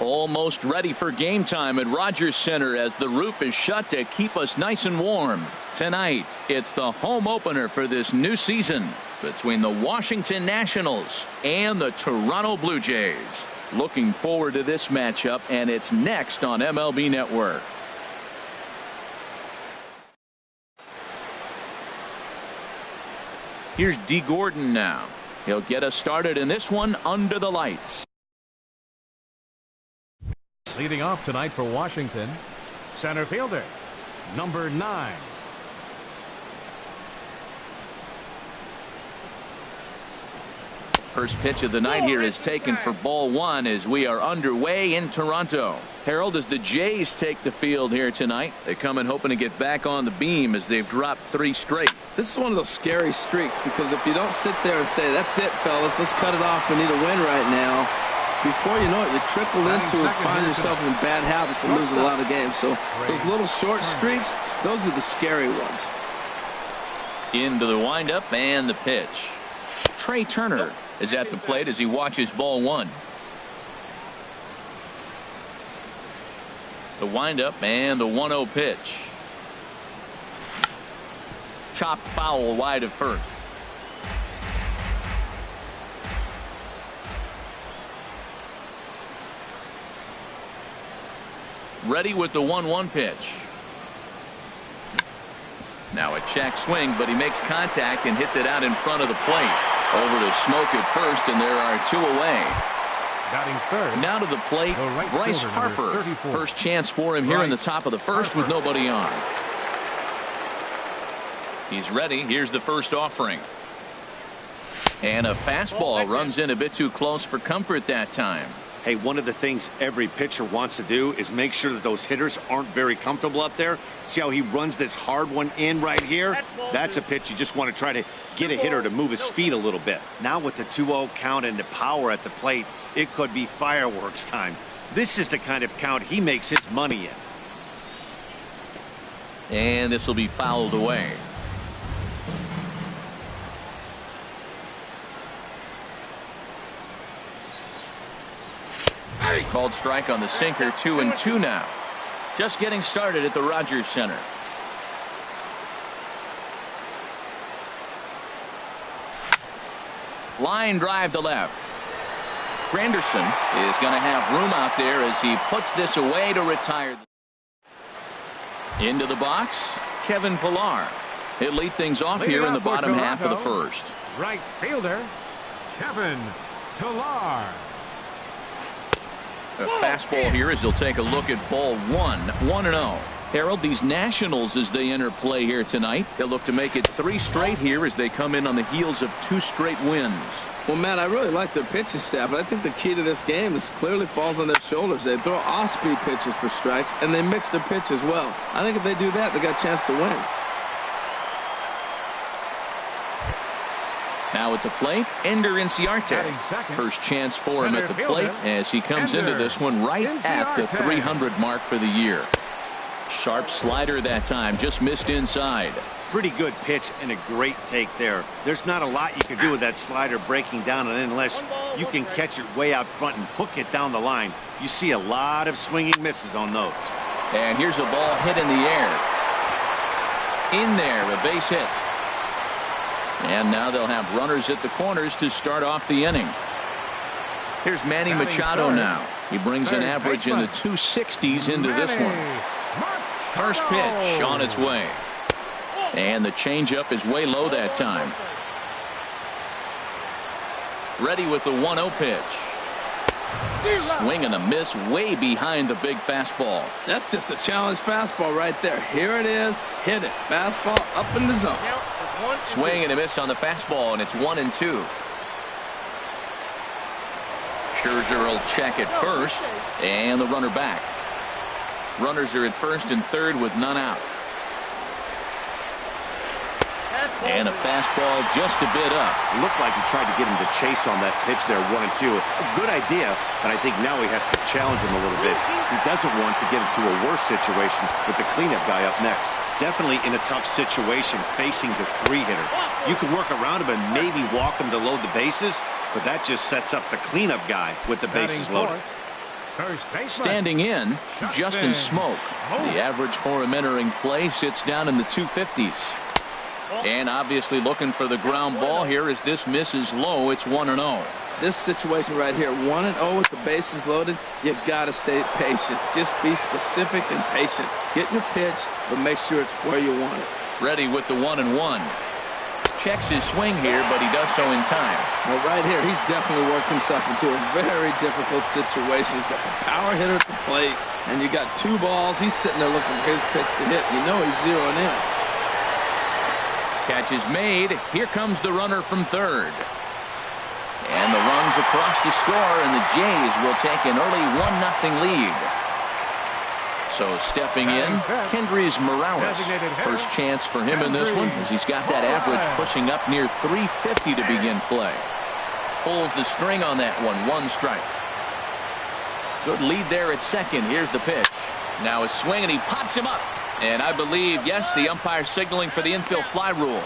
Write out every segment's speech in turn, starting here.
Almost ready for game time at Rogers Center as the roof is shut to keep us nice and warm. Tonight, it's the home opener for this new season between the Washington Nationals and the Toronto Blue Jays. Looking forward to this matchup, and it's next on MLB Network. Here's D. Gordon now. He'll get us started in this one under the lights. Leading off tonight for Washington, center fielder, number 9. First pitch of the night here is taken for ball 1 as we are underway in Toronto. Harold, as the Jays take the field here tonight, they come in hoping to get back on the beam as they've dropped 3 straight. This is one of those scary streaks because if you don't sit there and say, that's it, fellas, let's cut it off, we need a win right now, before you know it, you trickle into and find yourself in bad habits and lose a lot of games. So those little short streaks, those are the scary ones. Into the windup and the pitch. Trey Turner is at the plate as he watches ball 1. The windup and the 1-0 pitch. Chopped foul wide of first. Ready with the 1-1 pitch. Now a check swing, but he makes contact and hits it out in front of the plate. Over to Smoke at first, and there are 2 away. Batting third. Now to the plate, Bryce Harper. First chance for him here in the top of the first with nobody on. He's ready. Here's the first offering. And a fastball runs in a bit too close for comfort that time. Hey, one of the things every pitcher wants to do is make sure that those hitters aren't very comfortable up there. See how he runs this hard one in right here? That's a pitch you just want to try to get a hitter to move his feet a little bit. Now with the 2-0 count and the power at the plate, it could be fireworks time. This is the kind of count he makes his money in. And this will be fouled away. Called strike on the sinker. 2-2 now. Just getting started at the Rogers Center. Line drive to left. Granderson is going to have room out there as he puts this away to retire. Into the box, Kevin Pillar. He'll lead things off here in the bottom half of the first. Right fielder, Kevin Pillar. A fastball here as they'll take a look at ball 1. 1-0. Harold, these Nationals as they enter play here tonight, they'll look to make it 3 straight here as they come in on the heels of 2 straight wins. Well, Matt, I really like their pitching staff, but I think the key to this game is clearly falls on their shoulders. They throw off-speed pitches for strikes, and they mix their pitch as well. I think if they do that, they got a chance to win. Now at the plate, Ender Inciarte. First chance for him at the plate as he comes into this one right at the 300 mark for the year. Sharp slider that time, just missed inside. Pretty good pitch and a great take there. There's not a lot you can do with that slider breaking down and unless you can catch it way out front and hook it down the line. You see a lot of swinging misses on those. And here's a ball hit in the air. In there, a base hit. And now they'll have runners at the corners to start off the inning. Here's Manny Machado now. He brings an average in the 260s into this one. First pitch on its way. And the changeup is way low that time. Ready with the 1-0 pitch. Swing and a miss way behind the big fastball. That's just a challenge fastball right there. Here it is. Hit it. Fastball up in the zone. Swing and a miss on the fastball, and it's 1-2. Scherzer will check at first, and the runner back. Runners are at first and third with none out. And a fastball just a bit up. Looked like he tried to get him to chase on that pitch there, 1-2. A good idea, but I think now he has to challenge him a little bit. He doesn't want to get into a worse situation with the cleanup guy up next. Definitely in a tough situation facing the 3-hitter. You can work around him and maybe walk him to load the bases, but that just sets up the cleanup guy with the bases loaded. First baseman. Standing in, Justin Smoke. The average for him entering play sits down in the 250s. And obviously looking for the ground ball here as this misses low. It's 1-0. This situation right here, 1-0 with the bases loaded, you got to stay patient. Just be specific and patient. Get your pitch, but make sure it's where you want it. Ready with the 1-1. Checks his swing here, but he does so in time. Well, right here, he's definitely worked himself into a very difficult situation. He's got the power hitter at the plate, and you got 2 balls. He's sitting there looking for his pitch to hit. You know he's zeroing in. Catch is made. Here comes the runner from third. And the runs across the score, and the Jays will take an early 1-0 lead. So stepping in, Kendrys Morales. First chance for him in this one, as he's got that average pushing up near 350 to begin play. Pulls the string on that one, 1 strike. Good lead there at second. Here's the pitch. Now a swing, and he pops him up. And I believe, yes, the umpire signaling for the infield fly rule.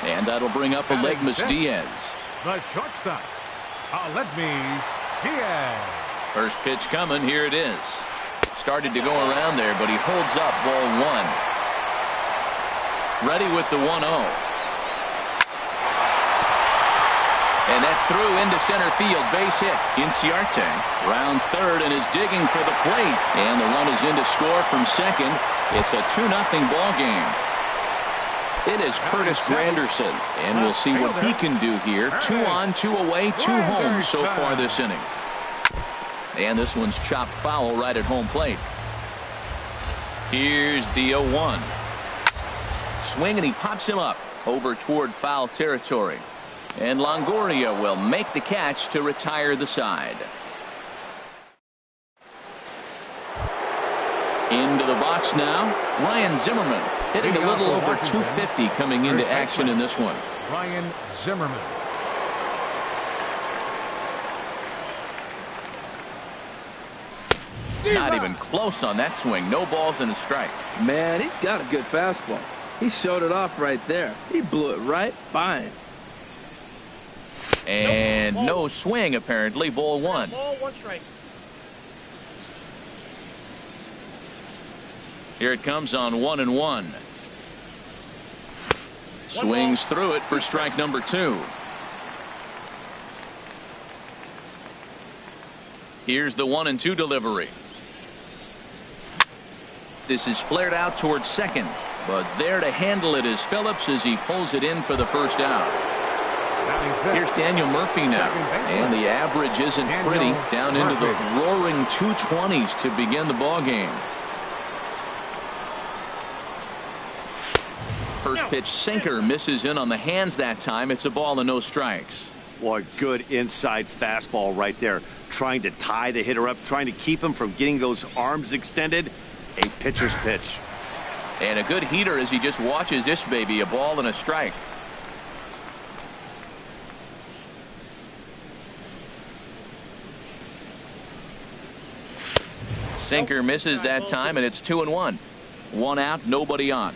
And that'll bring up Aledmus Diaz. The shortstop, Aledmus Diaz. First pitch coming. Here it is. Started to go around there, but he holds up ball 1. Ready with the 1-0. And that's through into center field. Base hit. Ytsytsyti rounds third and is digging for the plate. And the run is in to score from second. It's a 2-0 ball game. It is Curtis Granderson, and we'll see what he can do here. 2 on, 2 away, 2 home so far this inning. And this one's chopped foul right at home plate. Here's the 0-1. Swing, and he pops him up over toward foul territory. And Longoria will make the catch to retire the side. Into the box now, Ryan Zimmerman, hitting a little over 250 coming into action in this one. Ryan Zimmerman. Not even close on that swing. No balls and a strike. Man, he's got a good fastball. He showed it off right there. He blew it right by him. And no swing, apparently. Ball 1. Ball 1 strike. Here it comes on 1-1. Swings through it for strike number 2. Here's the 1-2 delivery. This is flared out towards second, but there to handle it is Phillips as he pulls it in for the first out. Here's Daniel Murphy now, and the average isn't pretty, down into the roaring 220s to begin the ball game. First pitch sinker misses in on the hands that time. It's a ball and no strikes. What good inside fastball right there. Trying to tie the hitter up, trying to keep him from getting those arms extended. A pitcher's pitch. And a good heater as he just watches this baby. A ball and a strike. Sinker misses that time, and it's 2-1. 1 out, nobody on.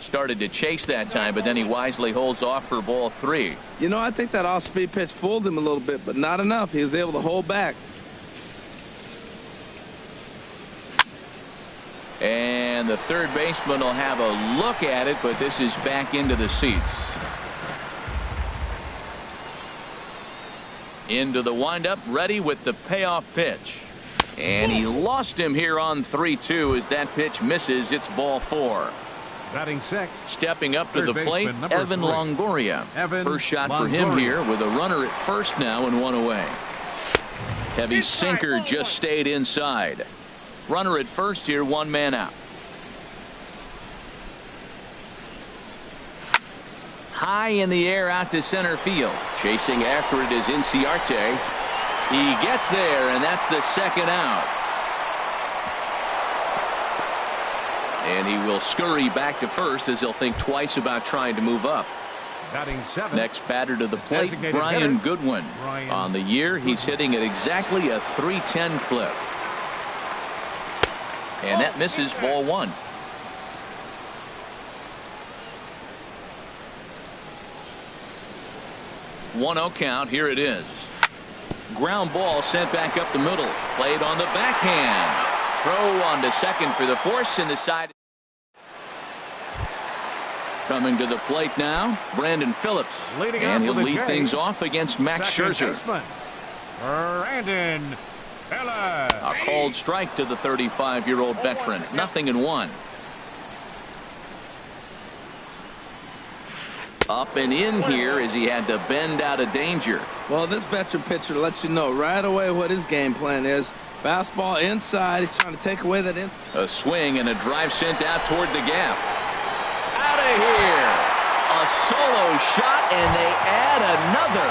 Started to chase that time, but then he wisely holds off for ball 3. You know, I think that off-speed pitch fooled him a little bit, but not enough. He was able to hold back. And the third baseman will have a look at it, but this is back into the seats. Into the windup, ready with the payoff pitch. And he lost him here on 3-2 as that pitch misses. It's ball 4. Batting sixth. Stepping up to the plate, Evan Longoria. First shot for him here with a runner at first now and 1 away. Heavy sinker just stayed inside. Runner at first here, 1 man out. High in the air out to center field. Chasing after it is Ytsytsyti. He gets there, and that's the second out. And he will scurry back to first as he'll think twice about trying to move up. Batting seventh. Next batter to the plate, Brian Goodwin. On the year, he's hitting at exactly a .310 clip. And that misses ball 1. 1-0 count. Here it is. Ground ball sent back up the middle. Played on the backhand. Throw on to second for the force in the side. Coming to the plate now, Brandon Phillips. And he'll lead things off against Max Scherzer. Brandon Phillips. A called strike to the 35-year-old veteran. 0-1. Up and in here as he had to bend out of danger. Well, this veteran pitcher lets you know right away what his game plan is. Fastball inside. He's trying to take away that inside. A swing and a drive sent out toward the gap. Out of here. A solo shot, and they add another.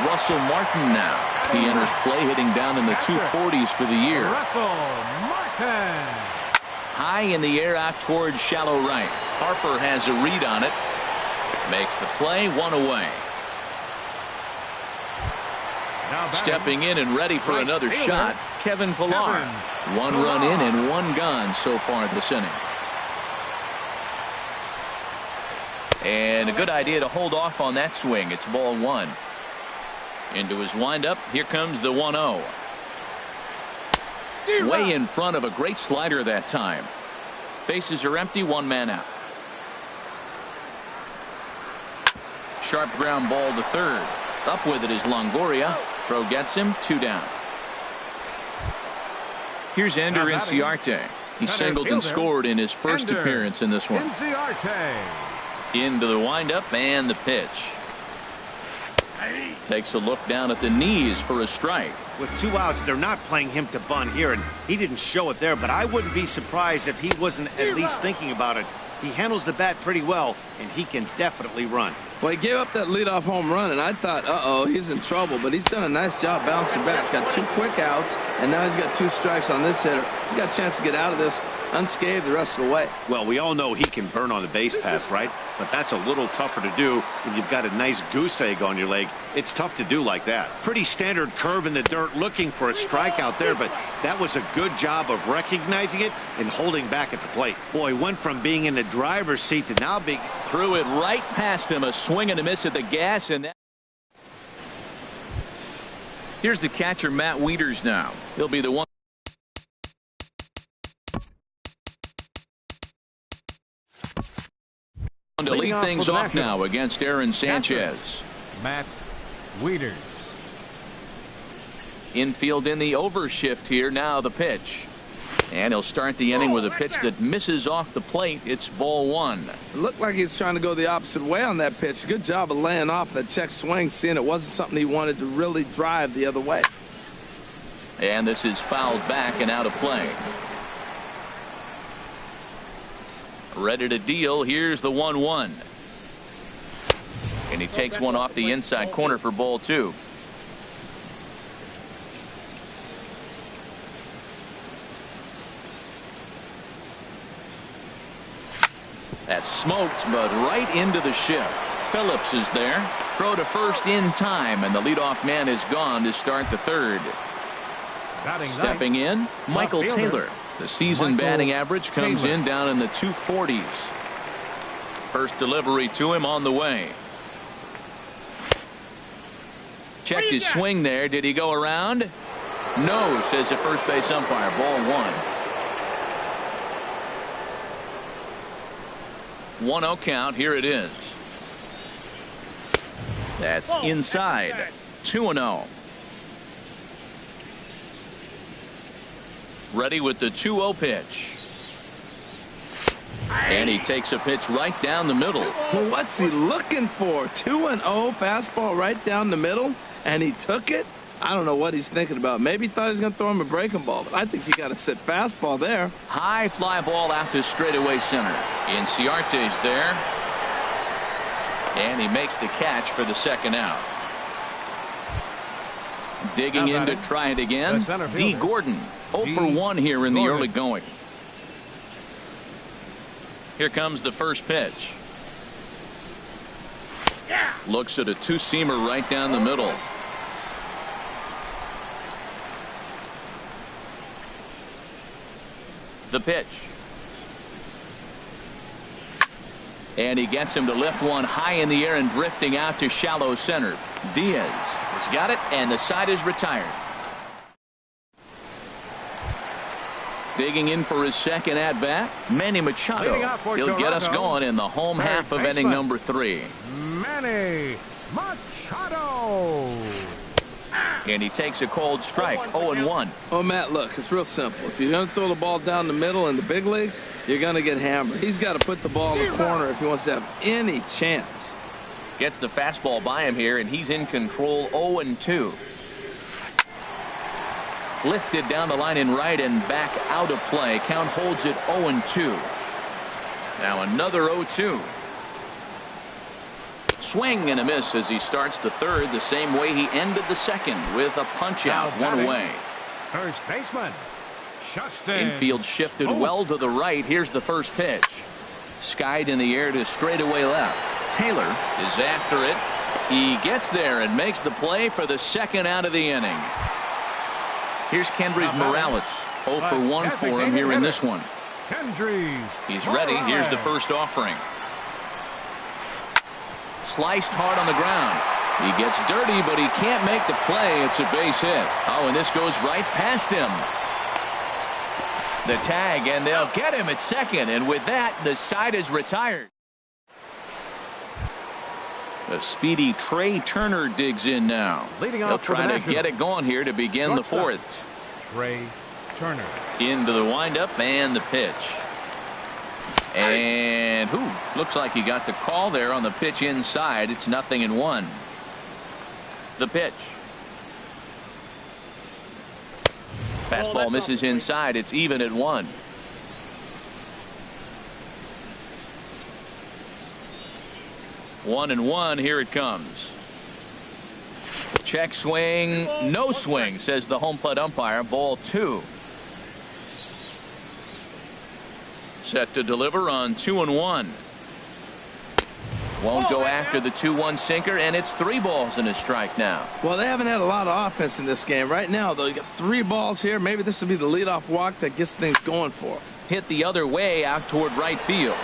Russell Martin now. He enters play hitting down in the 240s for the year. Russell Martin. High in the air out towards shallow right. Harper has a read on it. Makes the play, 1 away. Stepping in and ready for another shot, Kevin Pillar. 1 run in and 1 gone so far this inning. And a good idea to hold off on that swing. It's ball 1. Into his windup. Here comes the 1-0. Way in front of a great slider that time. Bases are empty, 1 man out. Sharp ground ball to third. Up with it is Longoria. Throw gets him, 2 down. Here's Ender Inciarte. He singled and scored in his first appearance in this one. Into the windup and the pitch. Takes a look down at the knees for a strike. With 2 outs, they're not playing him to bunt here, and he didn't show it there, but I wouldn't be surprised if he wasn't at least thinking about it. He handles the bat pretty well, and he can definitely run. Well, he gave up that leadoff home run, and I thought, uh-oh, he's in trouble. But he's done a nice job bouncing back. Got 2 quick outs, and now he's got 2 strikes on this hitter. He's got a chance to get out of this unscathed the rest of the way. Well, we all know he can burn on the base pass, right? But that's a little tougher to do when you've got a nice goose egg on your leg. It's tough to do like that. Pretty standard curve in the dirt, looking for a strikeout there, but that was a good job of recognizing it and holding back at the plate. Boy, went from being in the driver's seat to now being... Threw it right past him. A swing and a miss at the gas, and that... Here's the catcher, Matt Wieters now. He'll be the one to lead things off now against Aaron Sanchez. Matt Wieters. Infield in the overshift here. Now the pitch. And he'll start the inning with a pitch that misses off the plate. It's ball 1. It looked like he was trying to go the opposite way on that pitch. Good job of laying off that check swing, seeing it wasn't something he wanted to really drive the other way. And this is fouled back and out of play. Ready to deal. Here's the 1-1. And he takes one off the inside corner for ball 2. That's smoked, but right into the shift. Phillips is there. Throw to first in time, and the leadoff man is gone to start the third. Stepping in, Michael Taylor. The season batting average comes in down in the 240s. First delivery to him on the way. Checked his swing there. Did he go around? No, says the first base umpire. Ball 1. 1-0 count. Here it is. That's inside. 2-0. Ready with the 2-0 pitch. And he takes a pitch right down the middle. Well, what's he looking for? 2-0 fastball right down the middle, and he took it? I don't know what he's thinking about. Maybe he thought he was going to throw him a breaking ball, but I think you got to sit fastball there. High fly ball out to straightaway center. Inciarte's there. And he makes the catch for the second out. Digging in to try it again. D. Gordon. 0 for 1 here in the early going. Here comes the first pitch. Looks at a 2-seamer right down the middle. The pitch. And he gets him to lift one high in the air and drifting out to shallow center. Diaz has got it, and the side is retired. Digging in for his second at-bat, Manny Machado. He'll get us going in the home half of inning number 3. Manny Machado. And he takes a cold strike, 0-1. Oh, Matt, look, it's real simple. If you're going to throw the ball down the middle in the big leagues, you're going to get hammered. He's got to put the ball in the corner if he wants to have any chance. Gets the fastball by him here, and he's in control, 0-2. Lifted down the line in right and back out of play. Count holds it 0-2. Now another 0-2. Swing and a miss as he starts the third the same way he ended the second with a punch out, one away. First baseman Justin. Infield shifted well to the right. Here's the first pitch. Skied in the air to straightaway left. Taylor is after it. He gets there and makes the play for the second out of the inning. Here's Kendrys Morales. 0 for 1 for him here in this one. He's ready. Here's the first offering. Sliced hard on the ground. He gets dirty, but he can't make the play. It's a base hit. Oh, and this goes right past him. The tag, and they'll get him at second. And with that, the side is retired. The speedy Trey Turner digs in now. He'll try to get it going here to begin the fourth. Trey Turner. Into the windup and the pitch. And looks like he got the call there on the pitch inside. It's 0-1. The pitch. Fastball misses inside. It's even at 1. One and one. Here it comes. Check swing. No swing, says the home plate umpire. Ball 2. Set to deliver on 2-1. Won't go after the 2-1 sinker, and it's 3 balls and a strike now. Well, they haven't had a lot of offense in this game. Right now, though, you got 3 balls here. Maybe this will be the leadoff walk that gets things going for him. Hit the other way out toward right field.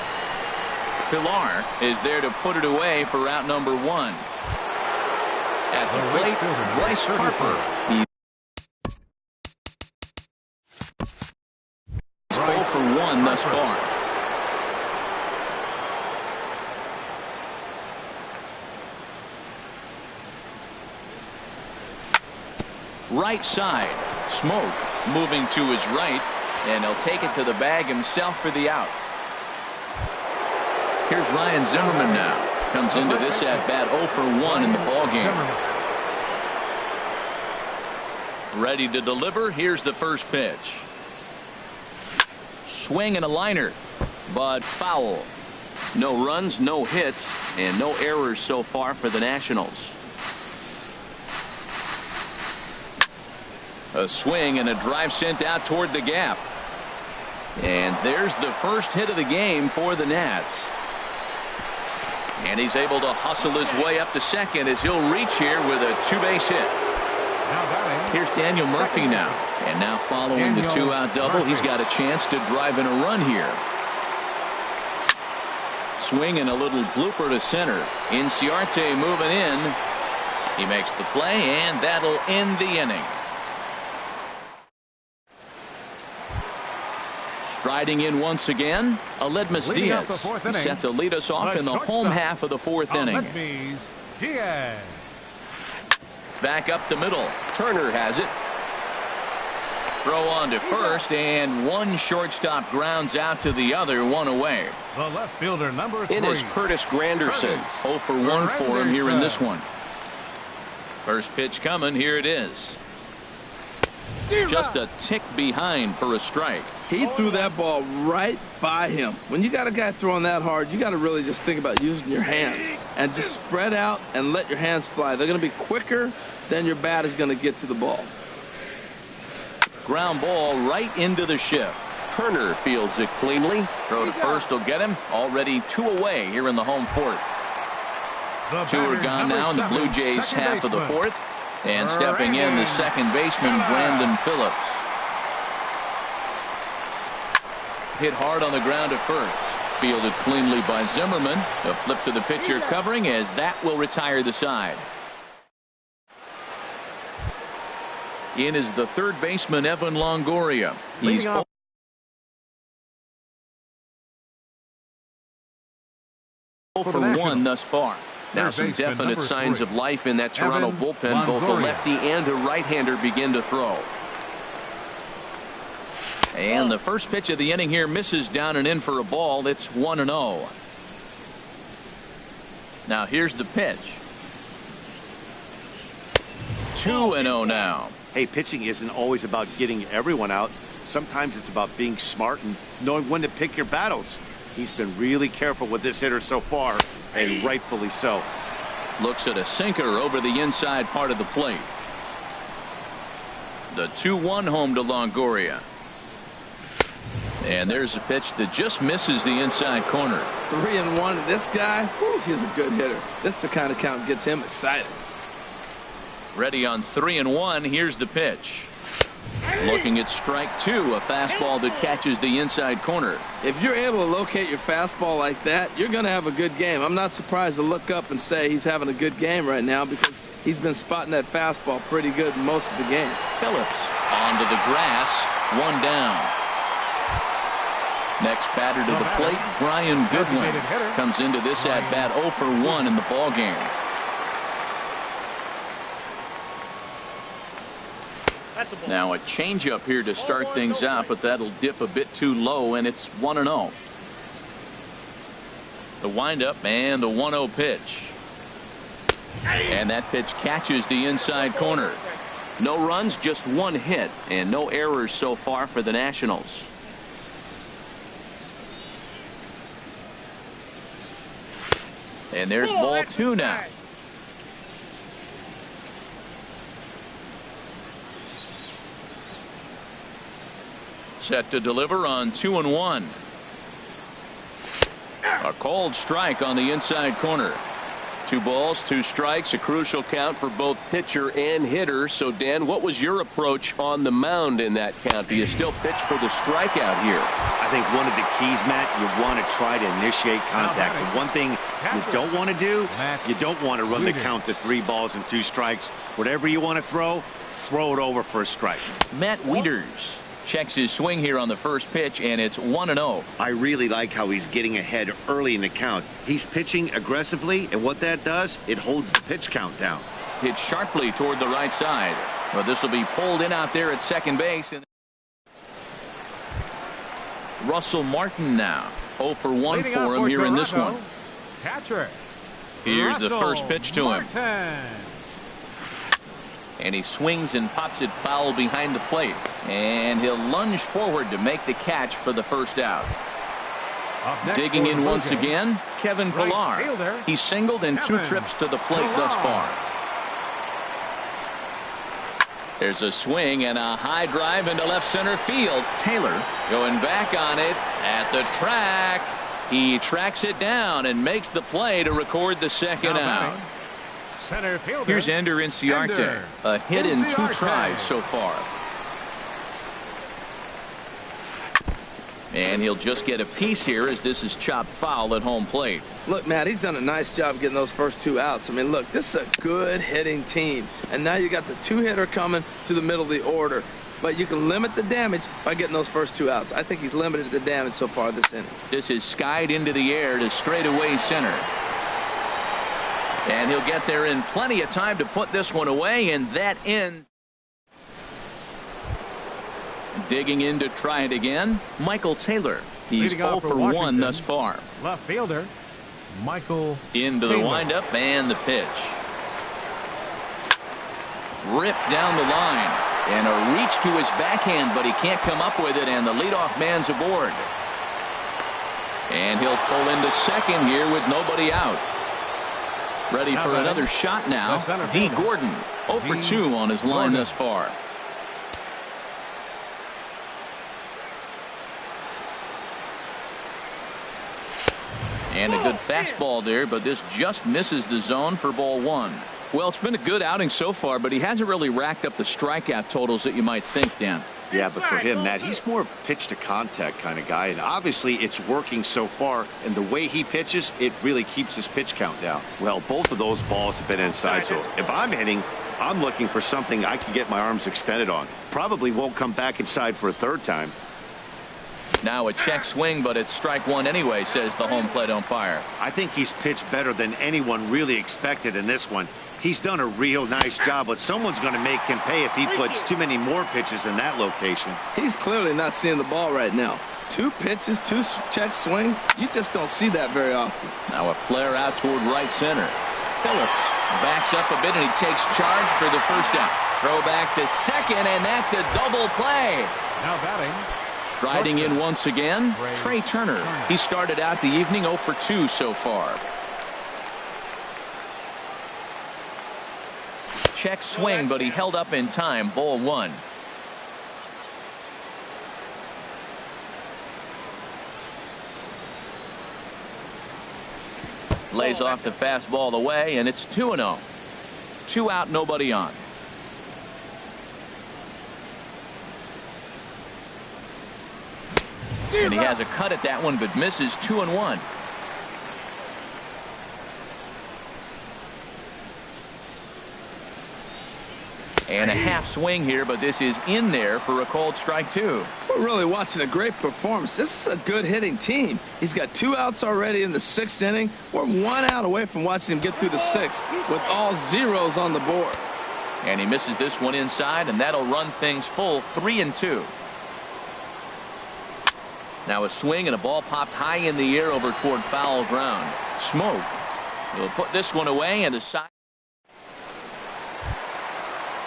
Pilar is there to put it away for out number 1. At the plate, Bryce Harper. He's 0 for 1 thus far. Right side. Smoke moving to his right, and he'll take it to the bag himself for the out. Here's Ryan Zimmerman now. Comes into this at bat 0 for 1 in the ball game. Ready to deliver. Here's the first pitch. Swing and a liner, but foul. No runs, no hits, and no errors so far for the Nationals. A swing and a drive sent out toward the gap. And there's the first hit of the game for the Nats. And he's able to hustle his way up to second as he'll reach here with a 2-base hit. Here's Daniel Murphy now. And now following the 2-out double, he's got a chance to drive in a run here. Swing and a little blooper to center. Ytsytsyts moving in. He makes the play, and that'll end the inning. Striding in once again, Aledmys Diaz. He's set to lead us off in the home half of the 4th inning. Diaz. Back up the middle. Turner has it. Throw on to first, and one shortstop grounds out to the other, 1 away. The left fielder, number 3. In is Curtis Granderson. 0 for 1 for him here in this one. First pitch coming. Here it is. Just a tick behind for a strike. He threw that ball right by him. When you got a guy throwing that hard, you got to really just think about using your hands and just spread out and let your hands fly. They're going to be quicker than your bat is going to get to the ball. Ground ball right into the shift. Turner fields it cleanly. Throw to first will get him. Already 2 away here in the home 4th. 2 are gone now in the Blue Jays half of the 4th. And stepping in, the second baseman, Brandon Phillips. Hit hard on the ground at first. Fielded cleanly by Zimmerman. A flip to the pitcher covering as that will retire the side. In is the third baseman, Evan Longoria. He's 0 for 1 thus far. Now some definite signs of life in that Toronto bullpen. Both a lefty and a right-hander begin to throw. And the first pitch of the inning here misses down and in for a ball. It's 1-0. Now here's the pitch. 2-0 now. Hey, pitching isn't always about getting everyone out. Sometimes it's about being smart and knowing when to pick your battles. He's been really careful with this hitter so far, and rightfully so. Looks at a sinker over the inside part of the plate. The 2-1 home to Longoria. And there's a pitch that just misses the inside corner. 3-1. This guy, whew, he's a good hitter. This is the kind of count that gets him excited. Ready on 3-1. Here's the pitch. Looking at strike 2, a fastball that catches the inside corner. If you're able to locate your fastball like that, you're going to have a good game. I'm not surprised to look up and say he's having a good game right now because he's been spotting that fastball pretty good most of the game. Phillips onto the grass, 1 down. Next batter to the plate, Brian Goodwin comes into this at bat 0 for 1 in the ball game. Now a changeup here to start things out, but that'll dip a bit too low, and it's 1-0. The windup and the 1-0 pitch. And that pitch catches the inside corner. No runs, just 1 hit, and no errors so far for the Nationals. And there's ball 2 now. Set to deliver on 2-1. A called strike on the inside corner. 2 balls, 2 strikes, a crucial count for both pitcher and hitter. So, Dan, what was your approach on the mound in that count? Do you still pitch for the strikeout here? I think one of the keys, Matt, you want to try to initiate contact. The one thing you don't want to do, you don't want to run the count to 3 balls and 2 strikes. Whatever you want to throw it over for a strike. Matt Wieters checks his swing here on the first pitch, and it's 1-0. I really like how he's getting ahead early in the count. He's pitching aggressively, and what that does, it holds the pitch count down. Hit sharply toward the right side. Well, this will be pulled in out there at second base. And Russell Martin now 0 for 1 for him here in this one. Catcher. Here's the first pitch to him. Martin. And he swings and pops it foul behind the plate. And he'll lunge forward to make the catch for the first out. Digging in once again, Kevin Pillar. He's singled in 2 trips to the plate thus far. There's a swing and a high drive into left center field. Taylor going back on it at the track. He tracks it down and makes the play to record the second out. Center fielder. Here's Ender Inciarte. A hit in 2 tries so far. And he'll just get a piece here as this is chopped foul at home plate. Look, Matt, he's done a nice job getting those first 2 outs. I mean, look, this is a good hitting team. And now you got the 2-hitter coming to the middle of the order. But you can limit the damage by getting those first 2 outs. I think he's limited the damage so far this inning. This is skied into the air to straightaway center. And he'll get there in plenty of time to put this one away, and that ends. Digging in to try it again, Michael Taylor. He's 0 for 1 thus far. Left fielder, Michael into Taylor. The windup and the pitch. Ripped down the line. And a reach to his backhand, but he can't come up with it, and the leadoff man's aboard. And he'll pull into second here with nobody out. Ready for another shot now. D. Gordon 0 for 2 on his line thus far. And a good fastball there, but this just misses the zone for ball 1. Well, it's been a good outing so far, but he hasn't really racked up the strikeout totals that you might think, Dan. Yeah, but for him, Matt, he's more of a pitch-to-contact kind of guy, and obviously it's working so far, and the way he pitches, it really keeps his pitch count down. Well, both of those balls have been inside, so if I'm hitting, I'm looking for something I can get my arms extended on. Probably won't come back inside for a third time. Now a check swing, but it's strike one anyway, says the home plate umpire. I think he's pitched better than anyone really expected in this one. He's done a real nice job, but someone's going to make him pay if he puts too many more pitches in that location. He's clearly not seeing the ball right now. 2 pitches, 2 check swings. You just don't see that very often. Now a flare out toward right center. Phillips backs up a bit, and he takes charge for the first out. Throw back to second, and that's a double play. Now batting. Striding in once again, Trey Turner. He started out the evening 0 for 2 so far. Check swing, but he held up in time. Ball 1. Lays off the fastball away, and it's 2-0. 2 out, nobody on. And he has a cut at that one, but misses. 2-1. And a half swing here, but this is in there for a called strike 2. We're really watching a great performance. This is a good hitting team. He's got 2 outs already in the 6th inning. We're 1 out away from watching him get through the 6th with all zeros on the board. And he misses this one inside, and that'll run things full. 3-2. Now a swing, and a ball popped high in the air over toward foul ground. Smoke will put this one away, and the side.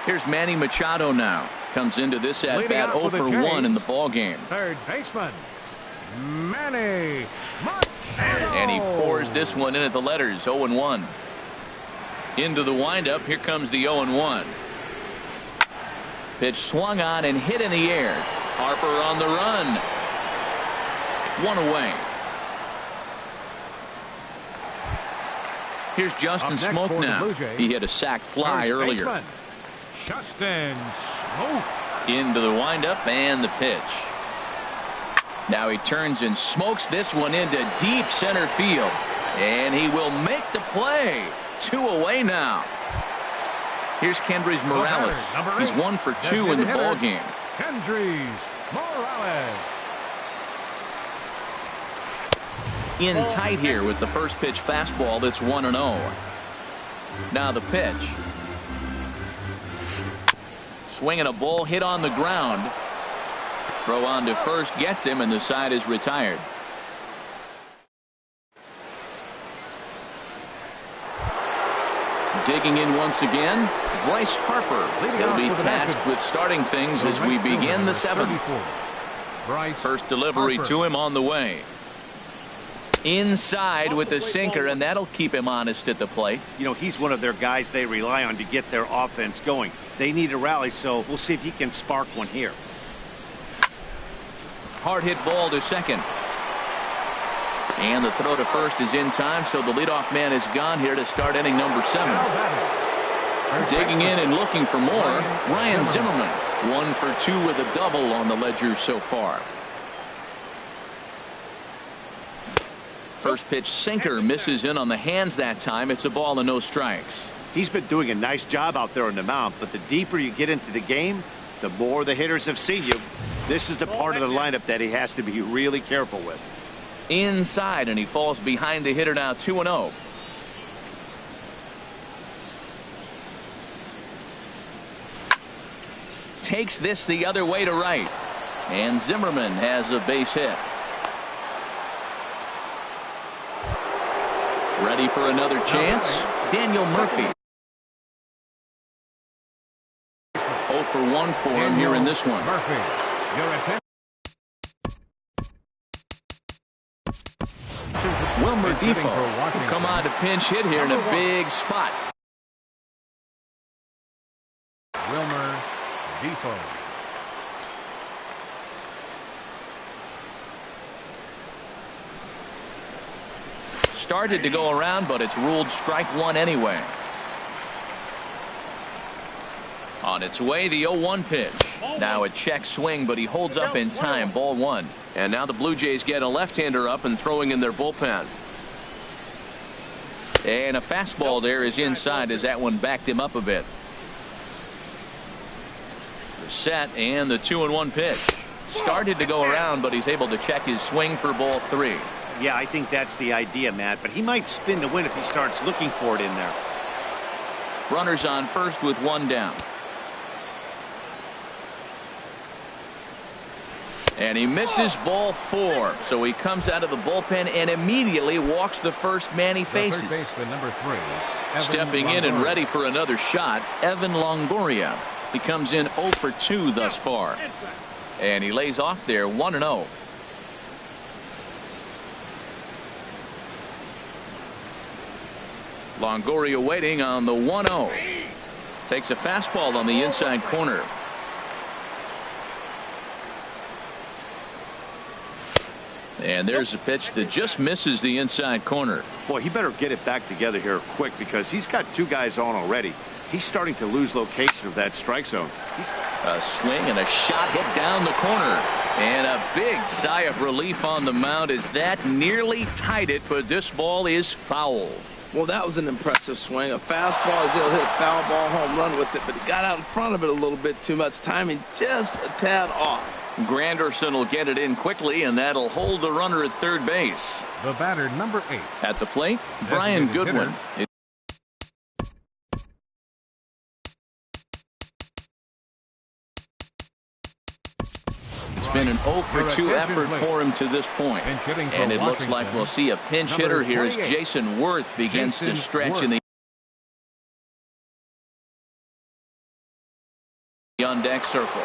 Here's Manny Machado now. Comes into this at bat 0 for 1 in the ball game. Third baseman, Manny Machado. And he pours this one in at the letters. 0-1. Into the windup. Here comes the 0-1. Pitch swung on and hit in the air. Harper on the run. 1 away. Here's Justin Smoke now. He hit a sac fly earlier. Baseman, Justin Smoke. Into the windup and the pitch. Now he turns and smokes this one into deep center field. And he will make the play. 2 away now. Here's Kendrys Morales. He's 1 for 2 in the ball game. Kendrys Morales. In tight here with the first pitch fastball. That's 1-0. Now the pitch. Swinging a ball hit on the ground. Throw on to first gets him, and the side is retired. Digging in once again, Bryce Harper. He'll be tasked with starting things as we begin the 7th. First delivery to him on the way. Inside with the sinker, and that'll keep him honest at the plate. You know, he's one of their guys they rely on to get their offense going. They need a rally, so we'll see if he can spark one here. Hard hit ball to second. And the throw to first is in time, so the leadoff man is gone here to start inning number 7. Digging in and looking for more, Ryan Zimmerman. 1 for 2 with a double on the ledger so far. First pitch sinker misses in on the hands that time. It's a ball and no strikes. He's been doing a nice job out there on the mound, but the deeper you get into the game, the more the hitters have seen you. This is the part of the lineup that he has to be really careful with. Inside, and he falls behind the hitter now. 2-0. Takes this the other way to right, and Zimmerman has a base hit. Ready for another chance? Daniel Murphy. 0 for 1 for him here in this one. Murphy, your attention. Wilmer Defoe will come on to pinch hit here in a big spot. Wilmer Defoe. Started to go around, but it's ruled strike 1 anyway. On its way, the 0-1 pitch. Now a check swing, but he holds up in time. Ball 1. And now the Blue Jays get a left-hander up and throwing in their bullpen. And a fastball there is inside as that one backed him up a bit. The set and the 2-1 pitch. Started to go around, but he's able to check his swing for ball 3. Yeah, I think that's the idea, Matt, but he might spin to win if he starts looking for it in there. Runners on first with 1 down. And he misses ball 4. So he comes out of the bullpen and immediately walks the first man he faces. Third baseman, number 3. Stepping in and ready for another shot, Evan Longoria. He comes in 0 for 2 thus far. And he lays off there 1-0. Longoria waiting on the 1-0. Takes a fastball on the inside corner. And there's a pitch that just misses the inside corner. Boy, he better get it back together here quick because he's got 2 guys on already. He's starting to lose location of that strike zone. A swing and a shot hit down the corner. And a big sigh of relief on the mound as that nearly tied it, but this ball is foul. Well, that was an impressive swing. A fastball is able to hit a foul ball home run with it, but he got out in front of it a little bit too much. Timing just a tad off. Granderson will get it in quickly, and that'll hold the runner at third base. The batter, number 8. At the plate, Brian Goodwin. It's been an 0 for 2 effort for him to this point. And it looks like we'll see a pinch hitter here as Jason Worth begins to stretch in the on deck circle.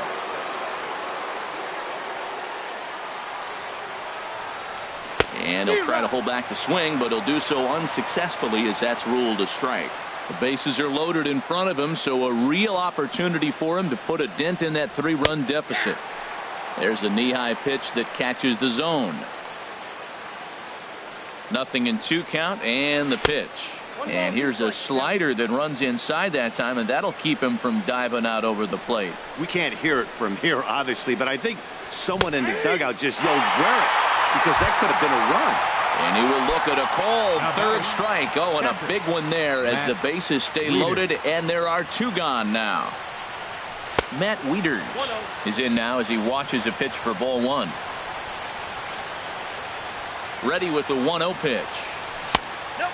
And he'll try to hold back the swing, but he'll do so unsuccessfully as that's ruled a strike. The bases are loaded in front of him, so a real opportunity for him to put a dent in that 3-run deficit. There's a knee-high pitch that catches the zone. 0-2 count, and the pitch. And here's a slider that runs inside that time, and that'll keep him from diving out over the plate. We can't hear it from here, obviously, but I think someone in the dugout just yelled, "Wear it," because that could have been a run. And he will look at a called third strike. Oh, and a big one there as the bases stay loaded, and there are 2 gone now. Matt Wieters is in now as he watches a pitch for ball 1. Ready with the 1-0 pitch.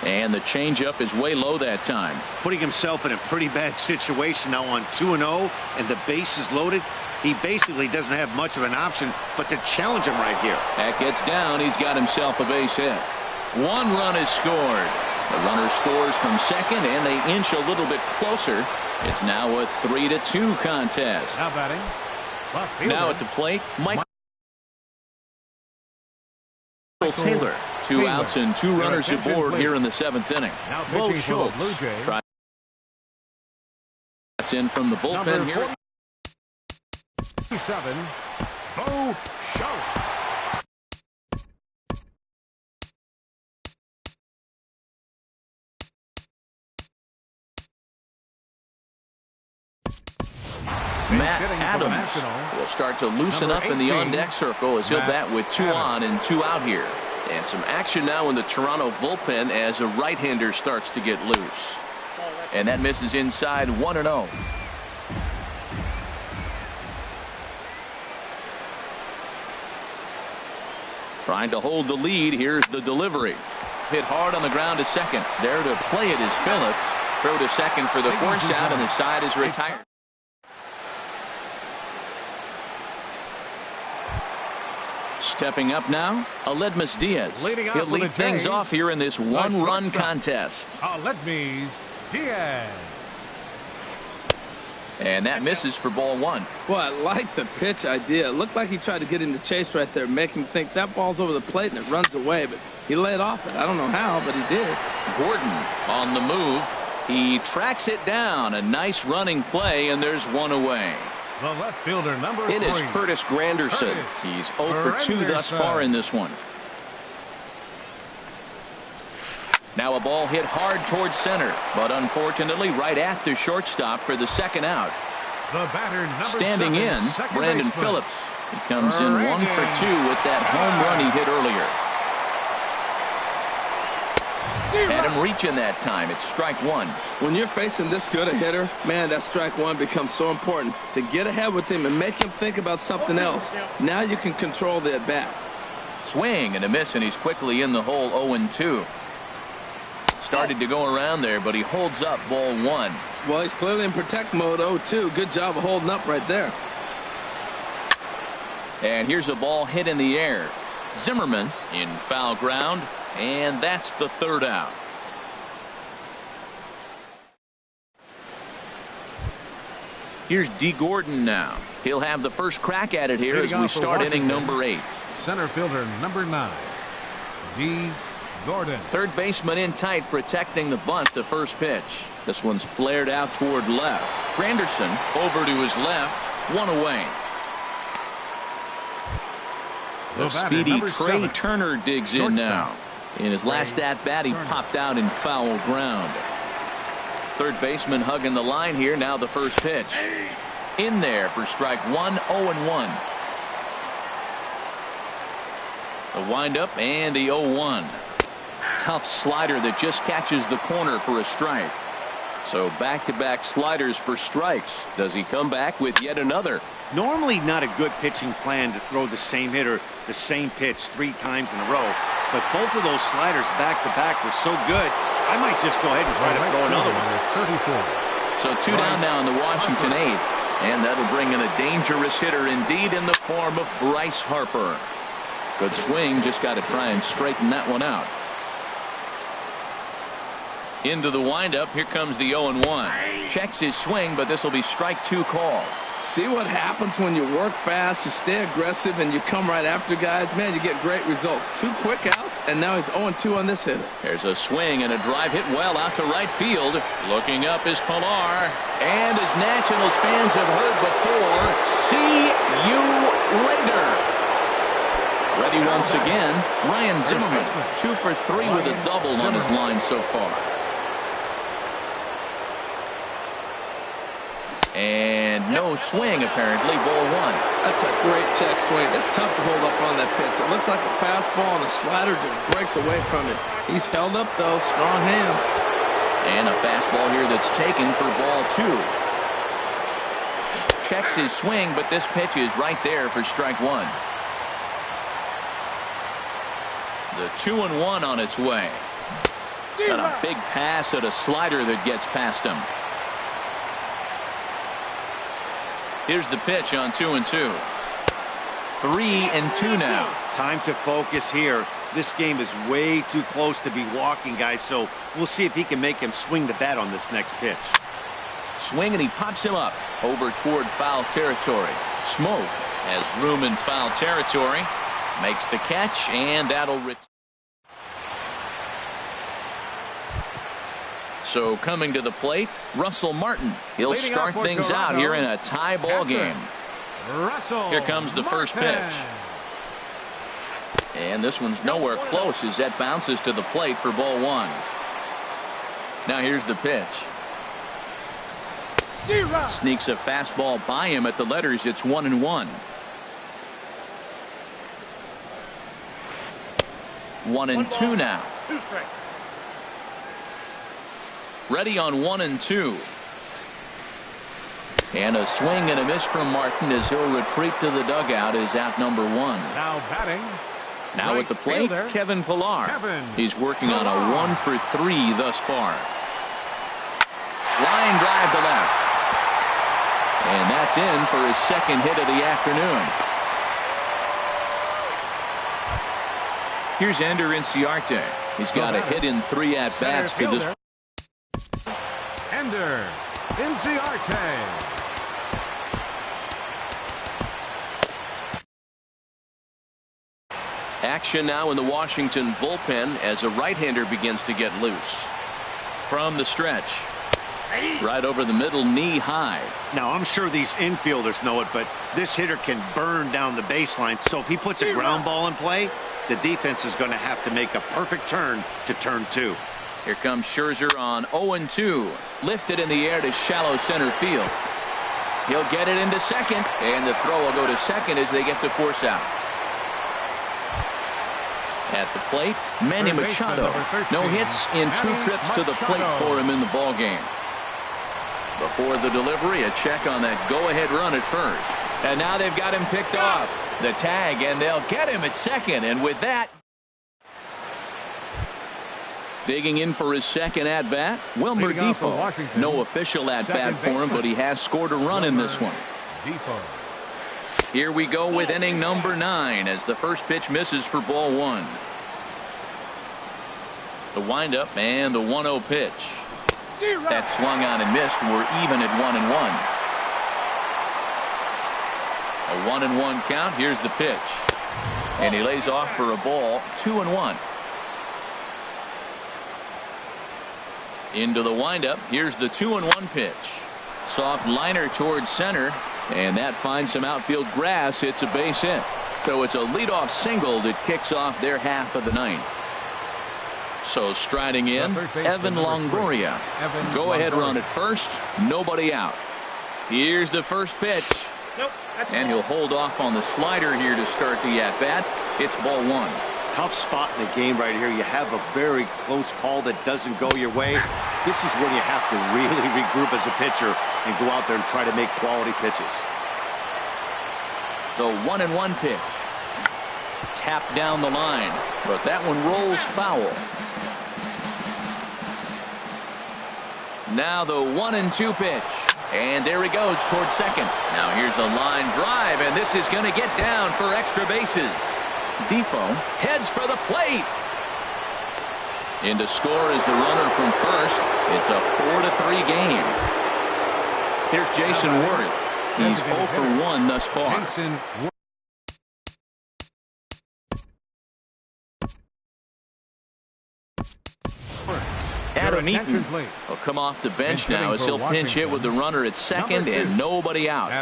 And the changeup is way low that time. Putting himself in a pretty bad situation now on 2-0, and the base is loaded. He basically doesn't have much of an option but to challenge him right here. That gets down. He's got himself a base hit. 1 run is scored. The runner scores from second, and they inch a little bit closer. It's now a 3-2 contest. Now batting. Now at the plate, Michael Taylor. 2 outs and 2 runners aboard here in the 7th inning. Bo Schultz tries in from the bullpen here. 7. Bo Schultz. Matt Adams will start to loosen up in the on-deck circle as he'll bat with 2 on and 2 out here. And some action now in the Toronto bullpen as a right-hander starts to get loose. And that misses inside 1-0. Trying to hold the lead. Here's the delivery. Hit hard on the ground to second. There to play it is Phillips. Throw to second for the force out, and the side is retired. Stepping up now, Aledmus Diaz. He'll lead things off here in this 1-run contest. Aledmus Diaz. And that misses for ball 1. Well, I like the pitch idea. It looked like he tried to get him to chase right there, make him think that ball's over the plate and it runs away, but he laid off it. I don't know how, but he did. Gordon on the move. He tracks it down. A nice running play, and there's 1 away. The left fielder, number 3. It is Curtis Granderson. He's 0 for 2 thus far in this one. Now a ball hit hard towards center, but unfortunately right at the shortstop for the second out. The batter, number Standing 7, in, second Brandon baseman. Phillips. He comes in 1 for 2 with that home run he hit earlier. Had him reaching that time. It's strike 1. When you're facing this good a hitter, man, that strike 1 becomes so important to get ahead with him and make him think about something else. Now you can control the at-bat. Swing and a miss, and he's quickly in the hole. 0-2. Started to go around there, but he holds up. Ball 1. Well, he's clearly in protect mode. 0-2. Good job of holding up right there. And here's a ball hit in the air. Zimmerman in foul ground, and that's the 3rd out. Here's D. Gordon now. He'll have the first crack at it here as we start inning number 8. Center fielder number 9, D. Gordon. Third baseman in tight, protecting the bunt. The first pitch. This one's flared out toward left. Granderson over to his left. 1 away. The speedy Trey Turner digs in now. In his last at-bat, he popped out in foul ground. Third baseman hugging the line here. Now the first pitch. In there for strike 1. 0-1. The windup and the 0-1. Tough slider that just catches the corner for a strike. So back-to-back sliders for strikes. Does he come back with yet another? Normally not a good pitching plan to throw the same hitter the same pitch 3 times in a row. But both of those sliders back-to-back were so good, I might just go ahead and try to throw another one. So 2 down now in the Washington 8th. And that'll bring in a dangerous hitter indeed in the form of Bryce Harper. Good swing. Just got to try and straighten that one out. Into the windup. Here comes the 0-1. Checks his swing, but this will be strike 2 call. See what happens when you work fast, you stay aggressive, and you come right after guys. Man, you get great results. 2 quick outs, and now he's 0-2 on this hitter. There's a swing and a drive hit well out to right field. Looking up is Pilar. And as Nationals fans have heard before, see you later. Ready once again, Ryan Zimmerman. 2 for 3 with a double on his line so far. And no swing, apparently. Ball 1. That's a great check swing. It's tough to hold up on that pitch. It looks like a fastball, and the slider just breaks away from it. He's held up, though. Strong hands. And a fastball here that's taken for ball 2. Checks his swing, but this pitch is right there for strike 1. The 2-1 on its way. Got a big pass at a slider that gets past him. Here's the pitch on 2-2. 3-2 now. Time to focus here. This game is way too close to be walking, guys, so we'll see if he can make him swing the bat on this next pitch. Swing, and he pops him up over toward foul territory. Smoke has room in foul territory. Makes the catch, and that'll return. So coming to the plate, Russell Martin. He'll start things out here in a tie ball game. Here comes the first pitch. And this one's nowhere close as that bounces to the plate for ball 1. Now here's the pitch. Sneaks a fastball by him at the letters. It's 1-1. 1-2 now. Ready on 1-2. And a swing and a miss from Martin as he'll retreat to the dugout is out number 1. Now batting. Now at the plate, Kevin Pilar. He's working on a 1 for 3 thus far. Line drive to left. And that's in for his second hit of the afternoon. Here's Ender Inciarte. He's got a hit in 3 at-bats to this. Ender Inciarte. Action now in the Washington bullpen as a right-hander begins to get loose. From the stretch. Right over the middle, knee high. Now, I'm sure these infielders know it, but this hitter can burn down the baseline. So if he puts a ground ball in play, the defense is going to have to make a perfect turn to turn 2. Here comes Scherzer on 0-2. Lifted in the air to shallow center field. He'll get it into second, and the throw will go to second as they get the force out. At the plate, Manny Machado. No hits in 2 trips to the plate for him in the ball game. Before the delivery, a check on that go-ahead run at first. And now they've got him picked off. The tag, and they'll get him at second. And with that, digging in for his second at-bat, Wilmer Defoe. No official at-bat for him, but he has scored a run in this one. Here we go with inning number 9 as the first pitch misses for ball 1. The windup and the 1-0 pitch. That swung on and missed. We're even at 1-1. A 1-1 count. Here's the pitch. And he lays off for a ball. 2-1. Into the windup. Here's the 2-1 pitch. Soft liner towards center. And that finds some outfield grass. It's a base hit. So it's a leadoff single that kicks off their half of the ninth. So striding in, Evan Longoria. Go ahead run at first. Nobody out. Here's the first pitch. And he'll hold off on the slider here to start the at-bat. It's ball 1. Tough spot in the game right here. You have a very close call that doesn't go your way. This is when you have to really regroup as a pitcher and go out there and try to make quality pitches. The 1-1 pitch. Tapped down the line, but that one rolls foul. Now the 1-2 pitch. And there he goes towards second. Now here's a line drive, and this is going to get down for extra bases. Defoe heads for the plate. In to score is the runner from first. It's a 4-3 game. Here's Jason Worth. He's 0 for 1 thus far. Adam Eaton will come off the bench now as he'll pinch hit with the runner at second and nobody out.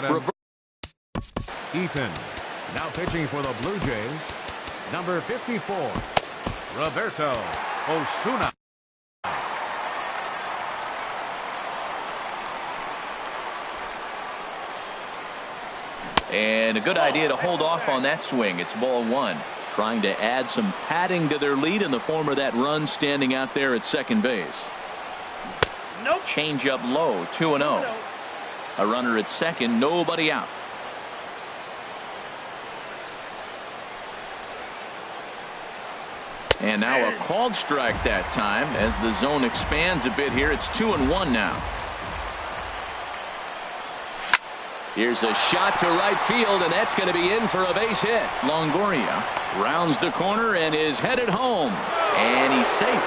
Eaton now pitching for the Blue Jays. Number 54, Roberto Osuna. And a good idea to hold off on that swing. It's ball 1. Trying to add some padding to their lead in the form of that run standing out there at second base. Change up low, 2-0. A runner at second, nobody out. And now a called strike that time as the zone expands a bit here. It's 2-1 now. Here's a shot to right field, and that's going to be in for a base hit. Longoria rounds the corner and is headed home. And he's safe.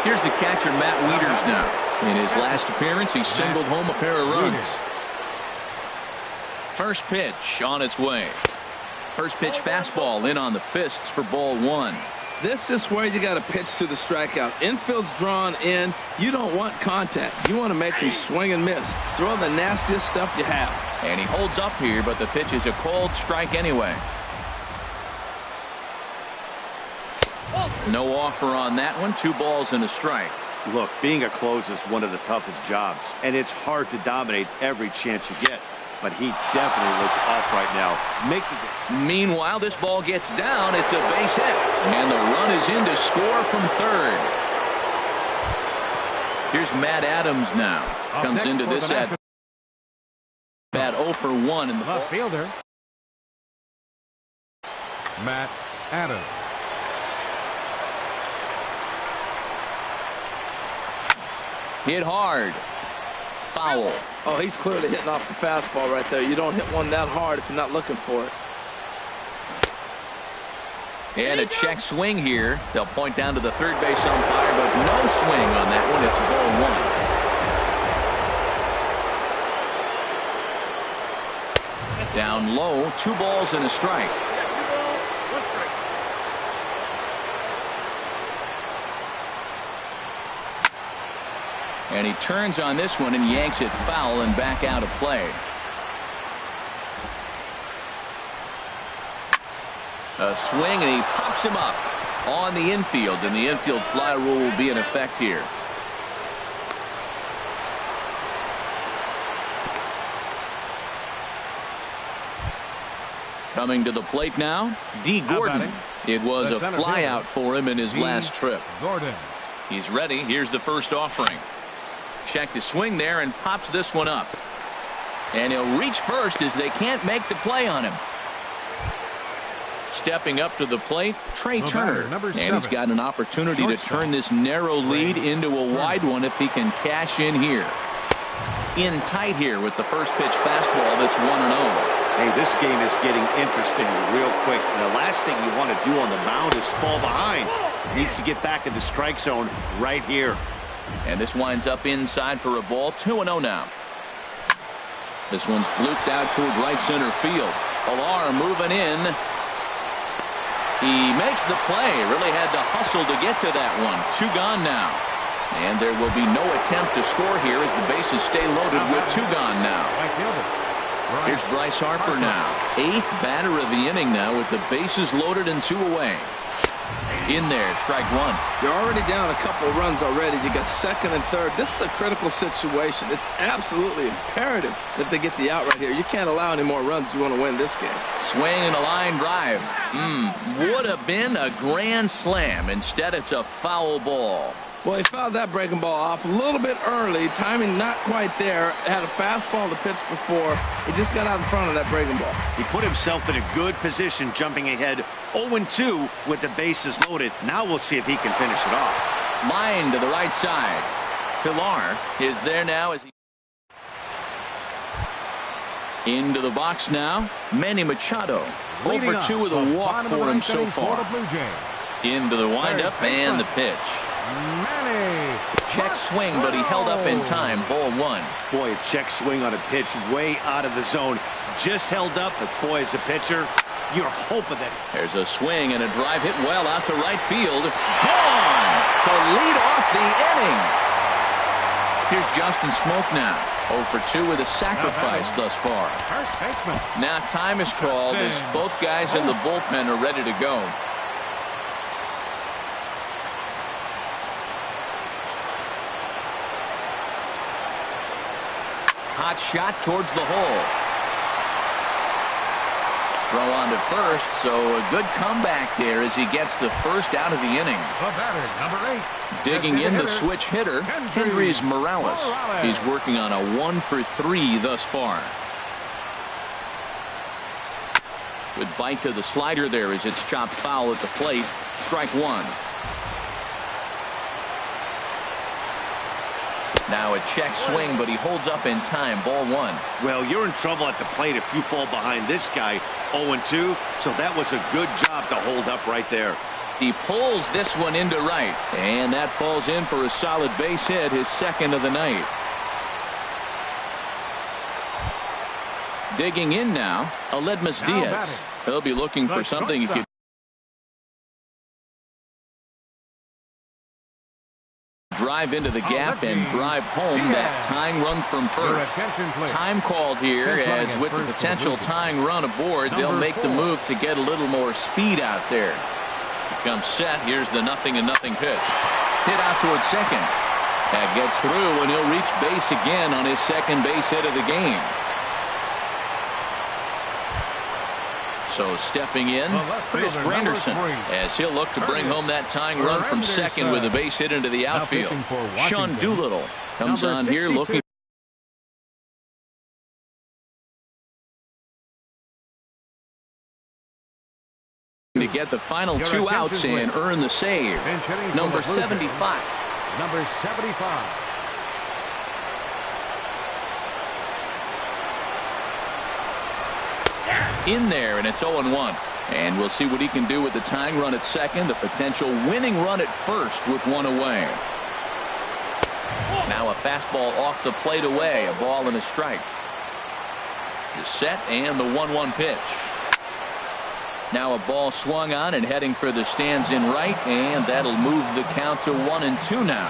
Here's the catcher, Matt Wieters, now. In his last appearance, he singled home a pair of runs. First pitch on its way. First pitch fastball in on the fists for ball 1. This is where you got to pitch to the strikeout. Infield's drawn in. You don't want contact. You want to make him swing and miss. Throw the nastiest stuff you have. And he holds up here, but the pitch is a called strike anyway. No offer on that one. 2 balls and a strike. Look, being a closer is one of the toughest jobs, and it's hard to dominate every chance you get. But he definitely looks off right now. Meanwhile, this ball gets down. It's a base hit. And the run is in to score from third. Here's Matt Adams now. Comes into this at bat 0 for 1 in the left fielder. Matt Adams. Hit hard. Foul. Oh, he's clearly hitting off the fastball right there. You don't hit one that hard if you're not looking for it. And a check swing here. They'll point down to the third base umpire, but no swing on that one. It's ball 1. Down low, 2 balls and a strike. And he turns on this one and yanks it foul and back out of play. A swing, and he pops him up on the infield, and the infield fly rule will be in effect here. Coming to the plate now, D. Gordon. It was a flyout for him in his last trip. Gordon. He's ready. Here's the first offering. Checked his swing there and pops this one up. And he'll reach first as they can't make the play on him. Stepping up to the plate, Trey Turner. And he's got an opportunity to turn this narrow lead into a wide one if he can cash in here. In tight here with the first pitch fastball that's 1-0. Hey, this game is getting interesting real quick. And the last thing you want to do on the mound is fall behind. Needs to get back in the strike zone right here. And this winds up inside for a ball. 2-0 now. This one's blooped out toward right center field. Pilar moving in. He makes the play. Really had to hustle to get to that one. 2 gone now. And there will be no attempt to score here as the bases stay loaded with 2 gone now. Here's Bryce Harper now. 8th batter of the inning now with the bases loaded and 2 away. In there, strike 1. You're already down a couple of runs already. You got second and third. This is a critical situation. It's absolutely imperative that they get the out right here. You can't allow any more runs if you want to win this game. Swing and a line drive. Would have been a grand slam. Instead, it's a foul ball. Well, he fouled that breaking ball off a little bit early. Timing not quite there. Had a fastball to pitch before. He just got out in front of that breaking ball. He put himself in a good position, jumping ahead 0-2 with the bases loaded. Now we'll see if he can finish it off. Line to the right side. Pilar is there now as he into the box now. Manny Machado. 0-2 with a walk for him so far. Into the windup and the pitch. Manny. Check swing, but he held up in time. Ball 1. Boy, a check swing on a pitch way out of the zone. Just held up. But boy, as a pitcher, you're hoping that. There's a swing and a drive hit well out to right field. Gone to lead off the inning. Here's Justin Smoke now. 0-2 with a sacrifice thus far. Now time is called as both guys in the bullpen are ready to go. Hot shot towards the hole. Throw on to first, so a good comeback there as he gets the first out of the inning. The batter, number 8. Digging in the switch hitter, Kendrys Morales. He's working on a 1-for-3 thus far. Good bite to the slider there as it's chopped foul at the plate. Strike 1. Now a check swing, but he holds up in time. Ball 1. Well, you're in trouble at the plate if you fall behind this guy 0-2, so that was a good job to hold up right there. He pulls this one into right, and that falls in for a solid base hit, his second of the night. Digging in now, Aledmus Diaz. He'll be looking for something he could drive into the gap and drive home that tying run from first. Time called here as with the potential tying run aboard, they'll make the move to get a little more speed out there. Becomes set. Here's the 0-0 pitch. Hit out towards second. That gets through and he'll reach base again on his second base hit of the game. So stepping in, Chris Granderson, as he'll look to bring home that tying run from second with a base hit into the outfield. Sean Doolittle comes on here looking to get the final 2 outs and earn the save. Number 75. Number 75. In there, and it's 0-1. And we'll see what he can do with the tying run at second, the potential winning run at first with 1 away. Now a fastball off the plate away, a ball and a strike. The set and the 1-1 pitch. Now a ball swung on and heading for the stands in right, and that'll move the count to 1-2 now.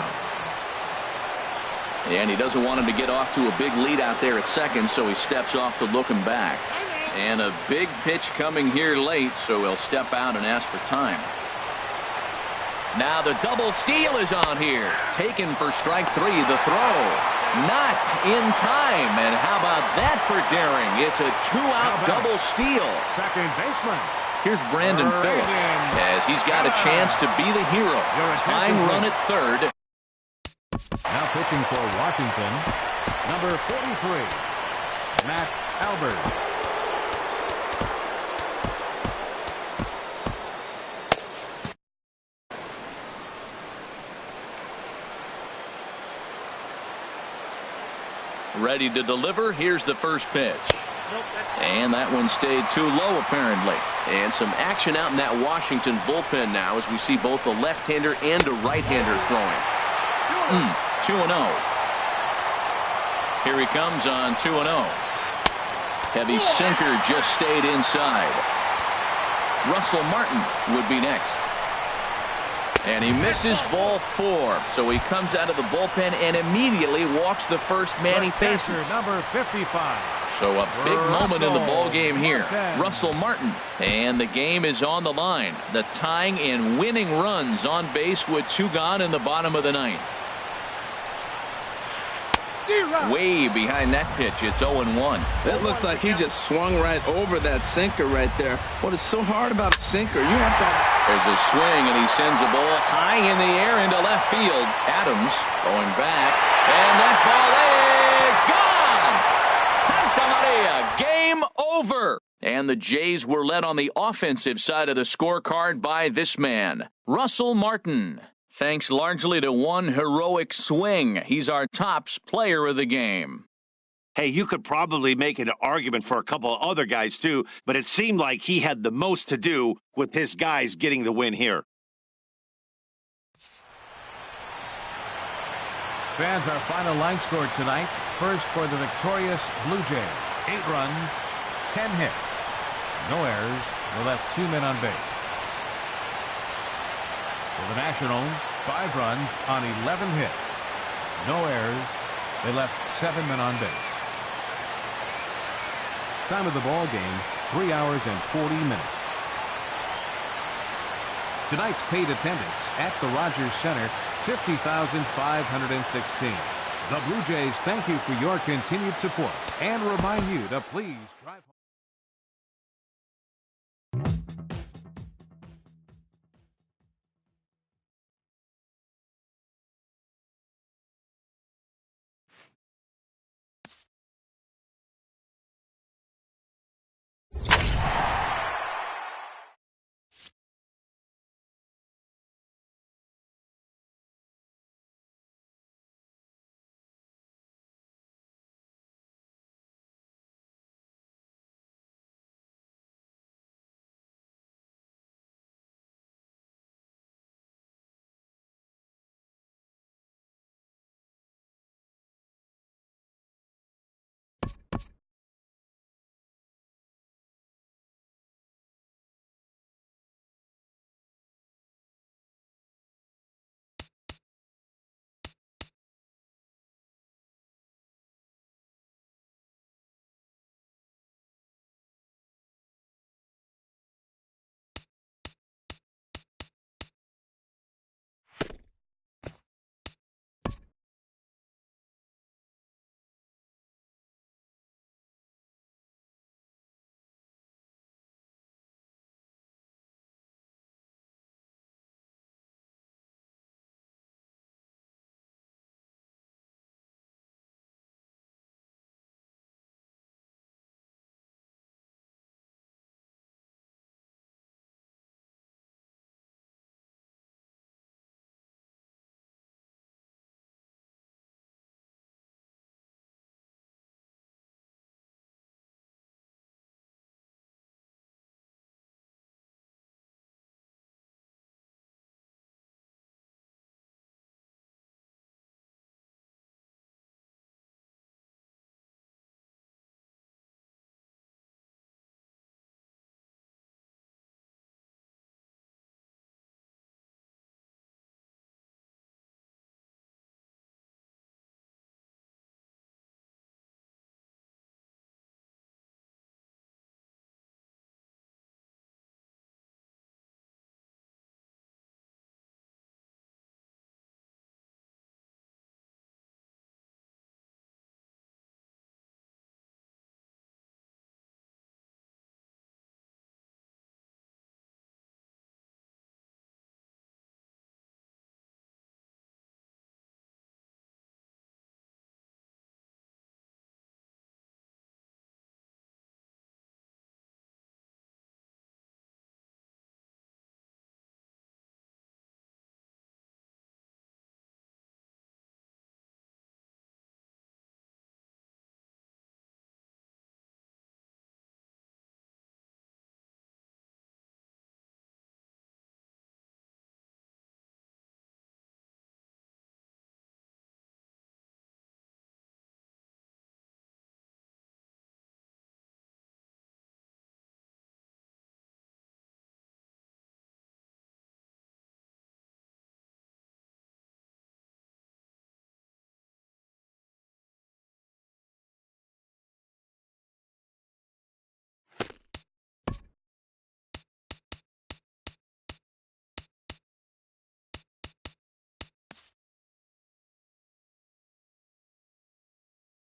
And he doesn't want him to get off to a big lead out there at second, so he steps off to look him back. And a big pitch coming here late, so he'll step out and ask for time. Now the double steal is on here. Taken for strike 3. The throw. Not in time. And how about that for daring? It's a 2-out double steal. Second baseman. Here's Brandon Phillips as he's got a chance to be the hero. Tying run at third. Now pitching for Washington, number 43, Matt Albert. Ready to deliver. Here's the first pitch. And that one stayed too low, apparently. And some action out in that Washington bullpen now as we see both a left-hander and a right-hander throwing. 2-0. Here he comes on 2-0. Heavy sinker just stayed inside. Russell Martin would be next. And he misses ball 4. So he comes out of the bullpen and immediately walks the first man he faces. Number 55. So a big moment in the ball game here. Russell Martin. And the game is on the line. The tying and winning runs on base with 2 gone in the bottom of the 9th. Way behind that pitch. It's 0-1. That looks like he just swung right over that sinker right there. What is so hard about a sinker? You have to... There's a swing, and he sends a ball high in the air into left field. Adams going back, and that ball is gone. Santa Maria, game over. And the Jays were led on the offensive side of the scorecard by this man, Russell Martin. Thanks largely to one heroic swing. He's our tops player of the game. Hey, you could probably make an argument for a couple of other guys, too, but it seemed like he had the most to do with his guys getting the win here. Fans, our final line score tonight. First for the victorious Blue Jays. 8 runs, 10 hits. No errors. They left 2 men on base. For the Nationals, 5 runs on 11 hits. No errors. They left 7 men on base. Time of the ball game, 3 hours and 40 minutes. Tonight's paid attendance at the Rogers Center, 50,516. The Blue Jays thank you for your continued support and remind you to please drive home.